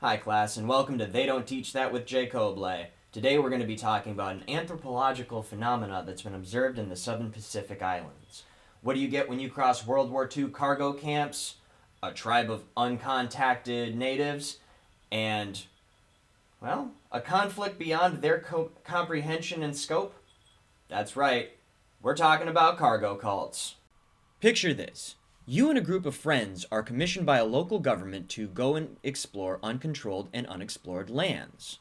Hi class, and welcome to They Don't Teach That with Jay Cobley. Today we're going to be talking about an anthropological phenomena that's been observed in the southern Pacific Islands. What do you get when you cross World War II cargo camps? A tribe of uncontacted natives, and, well, a conflict beyond their comprehension and scope? That's right, we're talking about cargo cults. Picture this. You and a group of friends are commissioned by a local government to go and explore uncontrolled and unexplored lands.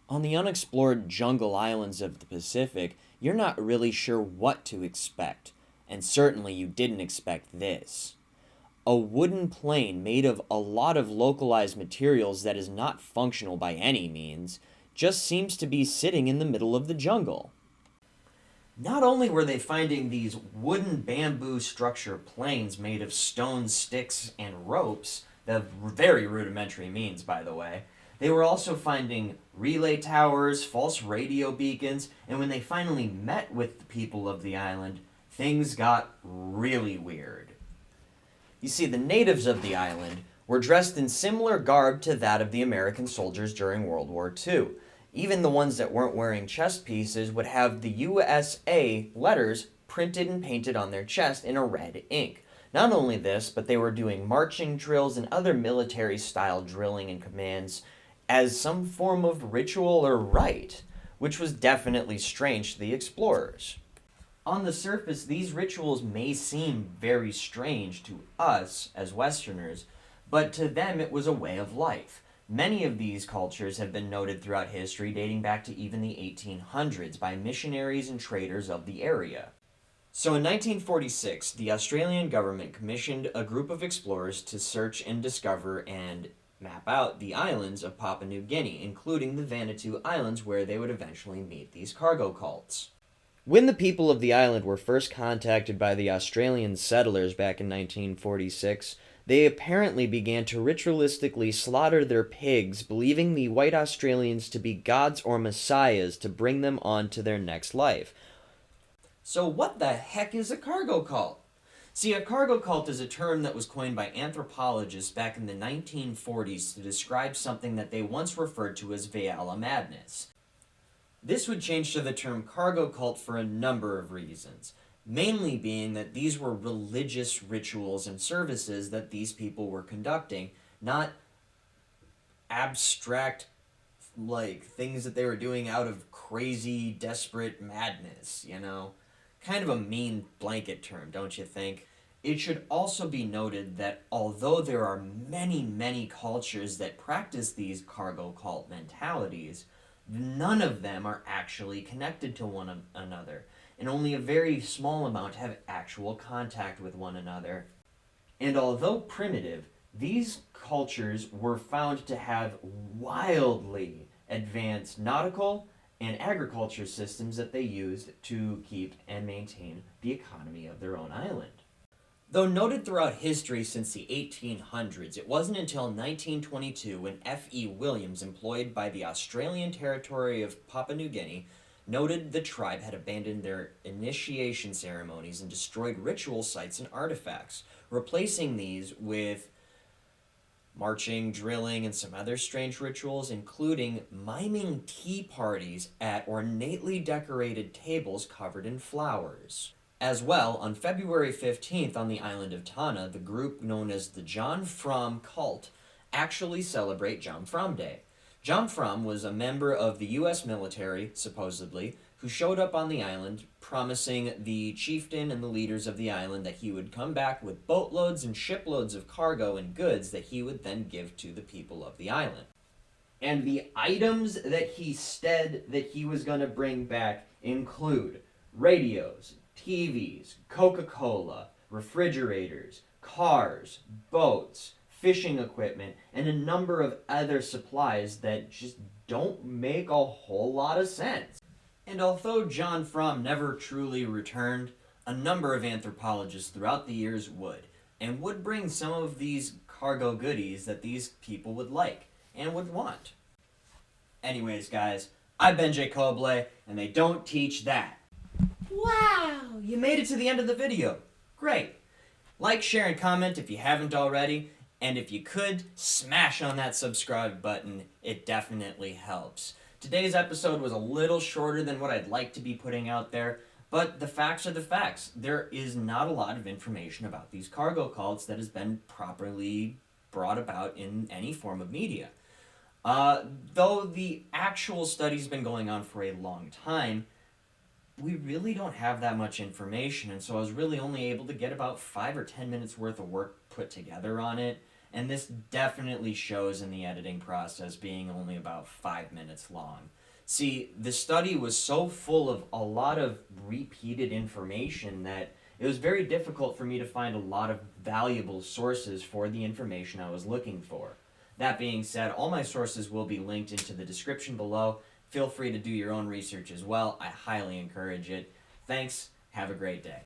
On the unexplored jungle islands of the Pacific, you're not really sure what to expect, and certainly you didn't expect this. A wooden plane made of a lot of localized materials that is not functional by any means, just seems to be sitting in the middle of the jungle. Not only were they finding these wooden bamboo structure planes made of stone sticks and ropes, the very rudimentary means, by the way, they were also finding relay towers, false radio beacons, and when they finally met with the people of the island, things got really weird. You see, the natives of the island were dressed in similar garb to that of the American soldiers during World War II. Even the ones that weren't wearing chest pieces would have the USA letters printed and painted on their chest in a red ink. Not only this, but they were doing marching drills and other military-style drilling and commands as some form of ritual or rite, which was definitely strange to the explorers. On the surface, these rituals may seem very strange to us as Westerners, but to them it was a way of life. Many of these cultures have been noted throughout history, dating back to even the 1800s, by missionaries and traders of the area. So in 1946, the Australian government commissioned a group of explorers to search and discover and map out the islands of Papua New Guinea, including the Vanuatu Islands, where they would eventually meet these cargo cults. When the people of the island were first contacted by the Australian settlers back in 1946, they apparently began to ritualistically slaughter their pigs, believing the white Australians to be gods or messiahs to bring them on to their next life. So what the heck is a cargo cult? See, a cargo cult is a term that was coined by anthropologists back in the 1940s to describe something that they once referred to as Veala madness. This would change to the term cargo cult for a number of reasons, mainly being that these were religious rituals and services that these people were conducting, not abstract, things that they were doing out of crazy, desperate madness, Kind of a mean blanket term, don't you think? It should also be noted that although there are many, many cultures that practice these cargo cult mentalities, none of them are actually connected to one another, and only a very small amount have actual contact with one another. And although primitive, these cultures were found to have wildly advanced nautical and agriculture systems that they used to keep and maintain the economy of their own island. Though noted throughout history since the 1800s, it wasn't until 1922 when F.E. Williams, employed by the Australian territory of Papua New Guinea, noted the tribe had abandoned their initiation ceremonies and destroyed ritual sites and artifacts, replacing these with marching, drilling, and some other strange rituals, including miming tea parties at ornately decorated tables covered in flowers. As well, on February 15th on the island of Tanna, the group known as the John Frum cult actually celebrate John Frum Day. John Frum was a member of the U.S. military, supposedly, who showed up on the island, promising the chieftain and the leaders of the island that he would come back with boatloads and shiploads of cargo and goods that he would then give to the people of the island. And the items that he said that he was going to bring back include radios, TVs, Coca-Cola, refrigerators, cars, boats, fishing equipment, and a number of other supplies that just don't make a whole lot of sense. And although John Frum never truly returned, a number of anthropologists throughout the years would bring some of these cargo goodies that these people would like and would want. Anyways, guys, I've been Jay Cobley, and they don't teach that. Wow, you made it to the end of the video. Great. Like, share, and comment if you haven't already. And if you could, smash on that subscribe button. It definitely helps. Today's episode was a little shorter than what I'd like to be putting out there, but the facts are the facts. There is not a lot of information about these cargo cults that has been properly brought about in any form of media. Though the actual study's been going on for a long time, we really don't have that much information, and so I was really only able to get about 5 or 10 minutes worth of work put together on it. And this definitely shows in the editing process being only about 5 minutes long. See, the study was so full of a lot of repeated information that it was very difficult for me to find a lot of valuable sources for the information I was looking for. That being said, all my sources will be linked into the description below. Feel free to do your own research as well. I highly encourage it. Thanks. Have a great day.